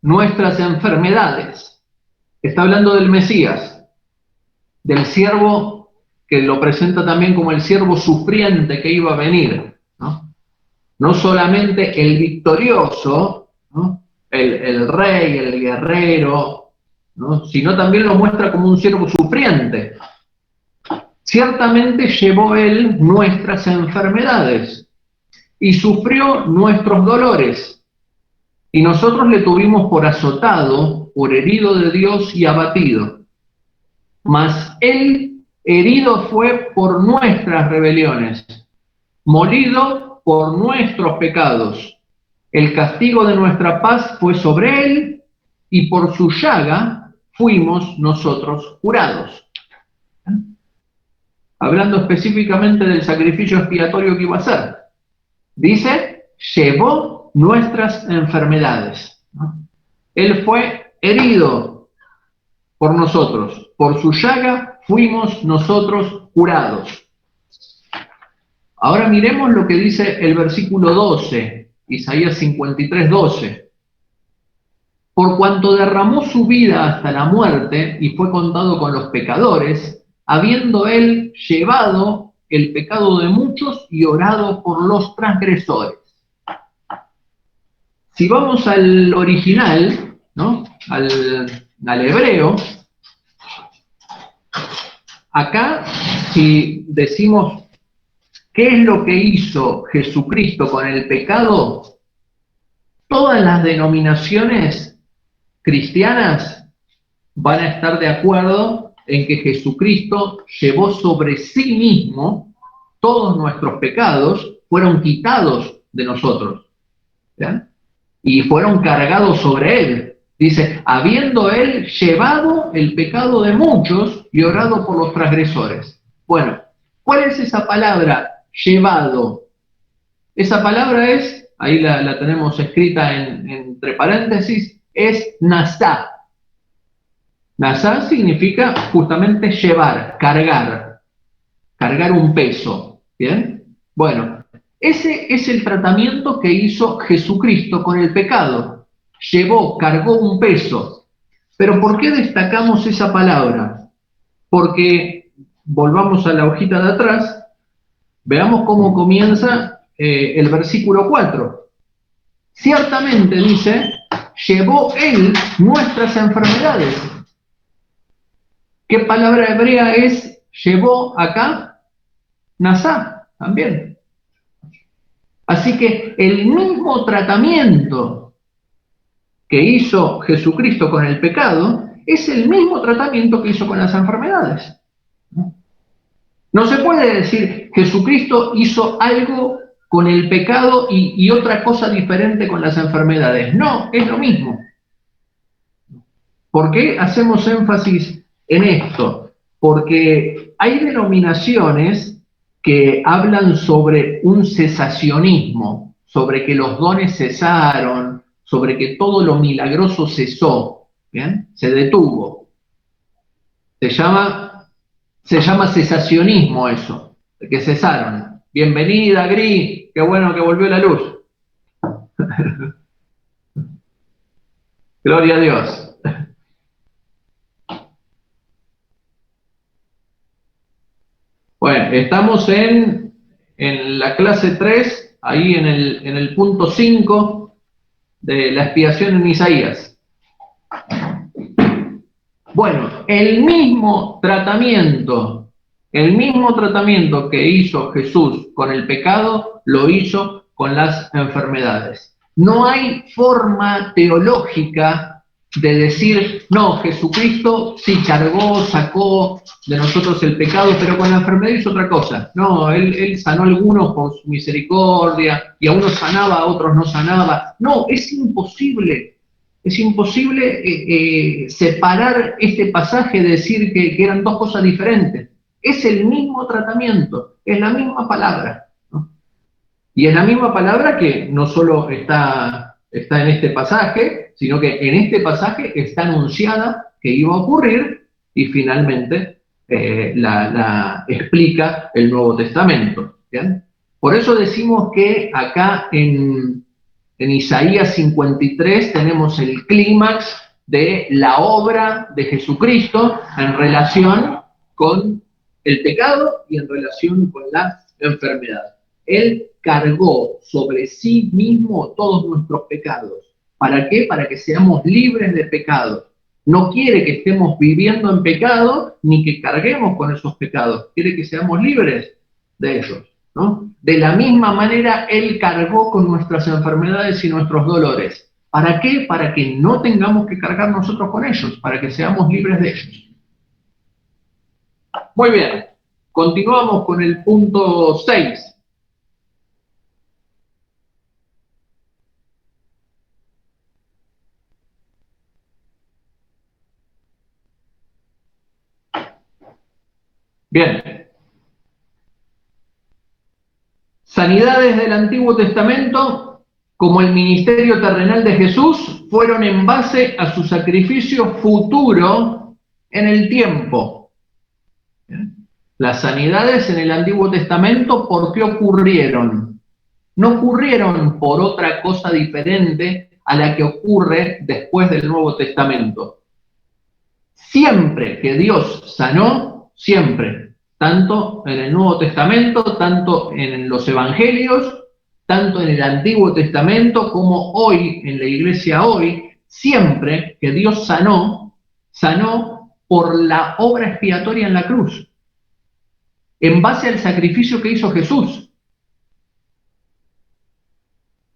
nuestras enfermedades. Está hablando del Mesías, del siervo que lo presenta también como el siervo sufriente que iba a venir, ¿no? No solamente el victorioso, ¿no? El rey, el guerrero, ¿no? Sino también lo muestra como un siervo sufriente. Ciertamente llevó él nuestras enfermedades y sufrió nuestros dolores, y nosotros le tuvimos por azotado, por herido de Dios y abatido. Mas él herido fue por nuestras rebeliones, molido por nuestros pecados. El castigo de nuestra paz fue sobre él, y por su llaga fuimos nosotros curados. Hablando específicamente del sacrificio expiatorio que iba a hacer. Dice, llevó nuestras enfermedades, ¿no? Él fue herido por nosotros, por su llaga fuimos nosotros curados. Ahora miremos lo que dice el versículo 12, Isaías 53, 12. Por cuanto derramó su vida hasta la muerte y fue contado con los pecadores, habiendo él llevado el pecado de muchos y orado por los transgresores. Si vamos al original, ¿no? al hebreo, acá si decimos qué es lo que hizo Jesucristo con el pecado, todas las denominaciones cristianas van a estar de acuerdo en que Jesucristo llevó sobre sí mismo todos nuestros pecados, fueron quitados de nosotros, ¿ya? Y fueron cargados sobre él. Dice, habiendo él llevado el pecado de muchos y orado por los transgresores. Bueno, ¿cuál es esa palabra, llevado? Esa palabra es, ahí la tenemos escrita entre paréntesis, es nasá. Nasá significa justamente llevar, cargar un peso, ¿bien? Bueno, ese es el tratamiento que hizo Jesucristo con el pecado. Llevó, cargó un peso. Pero ¿por qué destacamos esa palabra? Porque, volvamos a la hojita de atrás, veamos cómo comienza el versículo 4. Ciertamente dice, llevó él nuestras enfermedades. ¿Qué palabra hebrea es llevó acá? Nasá, también. Así que el mismo tratamiento que hizo Jesucristo con el pecado es el mismo tratamiento que hizo con las enfermedades. No se puede decir Jesucristo hizo algo con el pecado y otra cosa diferente con las enfermedades. No, es lo mismo. ¿Por qué hacemos énfasis en esto? Porque hay denominaciones que hablan sobre un cesacionismo, sobre que los dones cesaron, sobre que todo lo milagroso cesó, ¿bien? Se detuvo. Se llama cesacionismo eso, de que cesaron. Bienvenida, Gris, qué bueno que volvió la luz. Gloria a Dios. Bueno, estamos en la clase 3, ahí en el punto 5 de la expiación en Isaías. Bueno, el mismo tratamiento que hizo Jesús con el pecado, lo hizo con las enfermedades. No hay forma teológica de decir, no, Jesucristo sí cargó, sacó de nosotros el pecado, pero con la enfermedad hizo otra cosa. No, él sanó a algunos con su misericordia, y a unos sanaba, a otros no sanaba. No, es imposible. Es imposible separar este pasaje, decir que eran dos cosas diferentes. Es el mismo tratamiento, es la misma palabra, ¿no? Y es la misma palabra que no solo está en este pasaje, sino que en este pasaje está anunciada que iba a ocurrir y finalmente la explica el Nuevo Testamento, ¿bien? Por eso decimos que acá en En Isaías 53 tenemos el clímax de la obra de Jesucristo en relación con el pecado y en relación con la enfermedad. Él cargó sobre sí mismo todos nuestros pecados. ¿Para qué? Para que seamos libres de pecado. No quiere que estemos viviendo en pecado ni que carguemos con esos pecados. Quiere que seamos libres de ellos, ¿no? De la misma manera, Él cargó con nuestras enfermedades y nuestros dolores. ¿Para qué? Para que no tengamos que cargar nosotros con ellos, para que seamos libres de ellos. Muy bien, continuamos con el punto 6. Bien. Sanidades del Antiguo Testamento, como el ministerio terrenal de Jesús, fueron en base a su sacrificio futuro en el tiempo. ¿Bien? Las sanidades en el Antiguo Testamento, ¿por qué ocurrieron? No ocurrieron por otra cosa diferente a la que ocurre después del Nuevo Testamento. Siempre que Dios sanó, siempre, tanto en el Nuevo Testamento, tanto en los Evangelios, tanto en el Antiguo Testamento como hoy, en la iglesia hoy, siempre que Dios sanó, sanó por la obra expiatoria en la cruz, en base al sacrificio que hizo Jesús.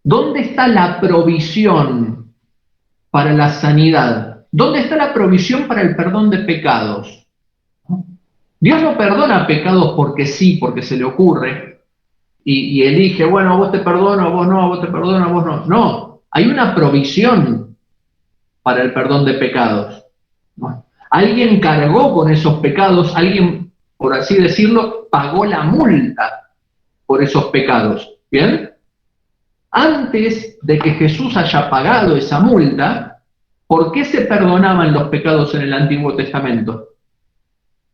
¿Dónde está la provisión para la sanidad? ¿Dónde está la provisión para el perdón de pecados? Dios no perdona pecados porque sí, porque se le ocurre, y elige, bueno, a vos te perdono, a vos no, a vos te perdono, a vos no. No, hay una provisión para el perdón de pecados. ¿No? Alguien cargó con esos pecados, alguien, por así decirlo, pagó la multa por esos pecados. ¿Bien? Antes de que Jesús haya pagado esa multa, ¿por qué se perdonaban los pecados en el Antiguo Testamento?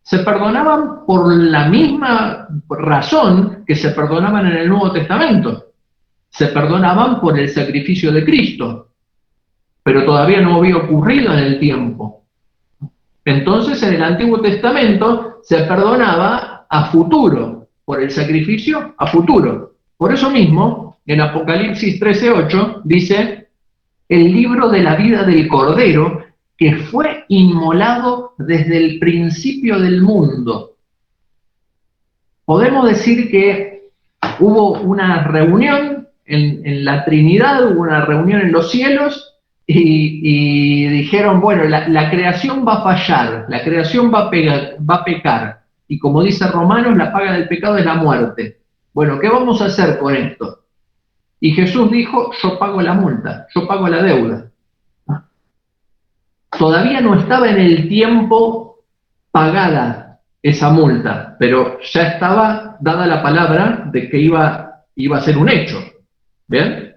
Se perdonaban por la misma razón que se perdonaban en el Nuevo Testamento. Se perdonaban por el sacrificio de Cristo, pero todavía no había ocurrido en el tiempo. Entonces, en el Antiguo Testamento se perdonaba a futuro, por el sacrificio a futuro. Por eso mismo, en Apocalipsis 13:8 dice, el libro de la vida del Cordero, que fue inmolado desde el principio del mundo. Podemos decir que hubo una reunión en la Trinidad, hubo una reunión en los cielos y dijeron, bueno, la creación va a fallar, la creación va a pecar. Y como dice Romanos, la paga del pecado es la muerte. Bueno, ¿qué vamos a hacer con esto? Y Jesús dijo, yo pago la multa, yo pago la deuda. Todavía no estaba en el tiempo pagada esa multa, pero ya estaba dada la palabra de que iba a ser un hecho. ¿Bien?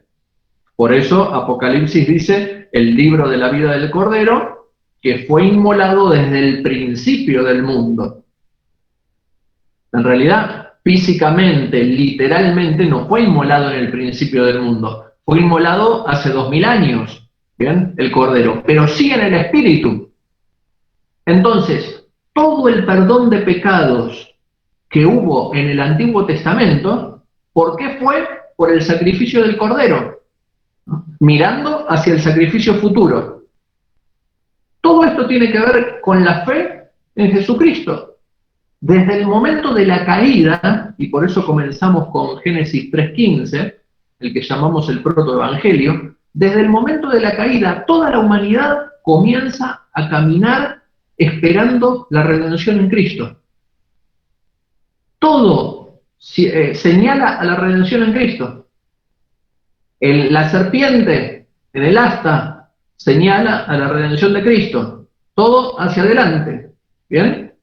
Por eso Apocalipsis dice, el libro de la vida del Cordero, que fue inmolado desde el principio del mundo. En realidad, físicamente, literalmente, no fue inmolado en el principio del mundo. Fue inmolado hace 2000 años. ¿Bien? El Cordero, pero sí en el Espíritu. Entonces, todo el perdón de pecados que hubo en el Antiguo Testamento, ¿por qué fue? Por el sacrificio del Cordero, ¿no? Mirando hacia el sacrificio futuro. Todo esto tiene que ver con la fe en Jesucristo. Desde el momento de la caída, y por eso comenzamos con Génesis 3:15, el que llamamos el protoevangelio, desde el momento de la caída, toda la humanidad comienza a caminar esperando la redención en Cristo. Todo señala a la redención en Cristo. La serpiente en el asta señala a la redención de Cristo. Todo hacia adelante. ¿Bien?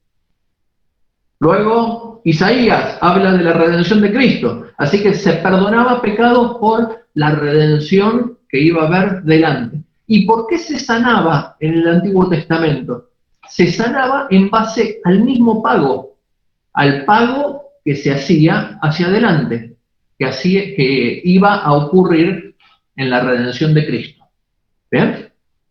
Luego, Isaías habla de la redención de Cristo. Así que se perdonaba pecados por la redención que iba a haber delante. ¿Y por qué se sanaba en el Antiguo Testamento? Se sanaba en base al mismo pago, al pago que se hacía hacia adelante, que iba a ocurrir en la redención de Cristo. ¿Bien?